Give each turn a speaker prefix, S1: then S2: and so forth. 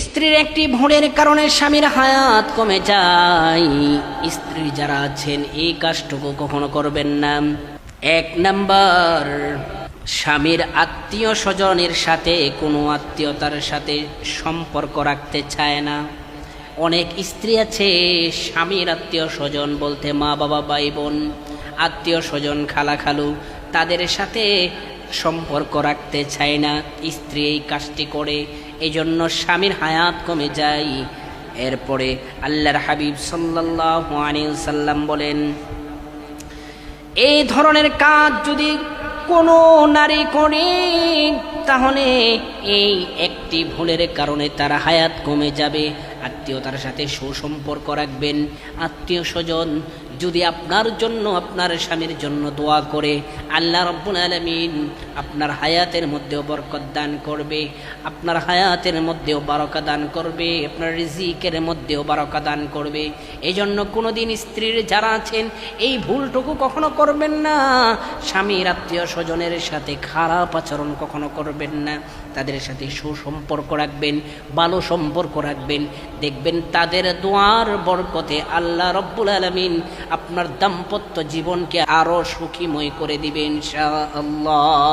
S1: স্ত্রীর একটি ভুলের কারণে স্বামীর হায়াত কমে যায়। স্ত্রী যারা আছেন এই কাজটুকু কখনো করবেন না। 1 নাম্বার, স্বামীর আত্মীয় স্বজনের সাথে কোনো আত্মীয়তার সাথে সম্পর্ক রাখতে চায় না। অনেক স্ত্রী আছে স্বামীর আত্মীয় স্বজন বলতে মা বাবা ভাই বোন, আত্মীয় স্বজন খালা খালু, তাদের সাথে সম্পর্ক রাখতে চায় না। স্ত্রী এই কাজটি করে, এই জন্য স্বামীর হায়াত কমে যায়। এরপরে আল্লাহর হাবিব সাল্লাল্লাহু আলাইহি ওয়াসাল্লাম বলেন, এই ধরনের কাজ যদি কোনো নারী করে তাহলে এই একটি ভুলের কারণে তার হায়াত কমে যাবে। আত্মীয়তার সাথে সুসম্পর্ক রাখবেন। আত্মীয় স্বজন যদি আপনার জন্য, আপনার স্বামীর জন্য দোয়া করে, আল্লাহ রাব্বুল আলামিন আপনার হায়াতের মধ্যেও বরকত দান করবে, আপনার হায়াতের মধ্যেও বারাকা দান করবে, আপনার রিজিকের মধ্যেও বারাকা দান করবে। এই জন্য কোনোদিন স্ত্রীর যারা আছেন এই ভুলটুকু কখনো করবেন না। স্বামীর আত্মীয় স্বজনের সাথে খারাপ আচরণ কখনো করবেন না। তাদের সাথে সুসম্পর্ক রাখবেন, ভালো সম্পর্ক রাখবেন। দেখবেন তাদের দোয়ার বরকতে আল্লাহ রাব্বুল আলামিন আপনার দাম্পত্য জীবনকে আরো সুখীময় করে দিবেন ইনশাআল্লাহ।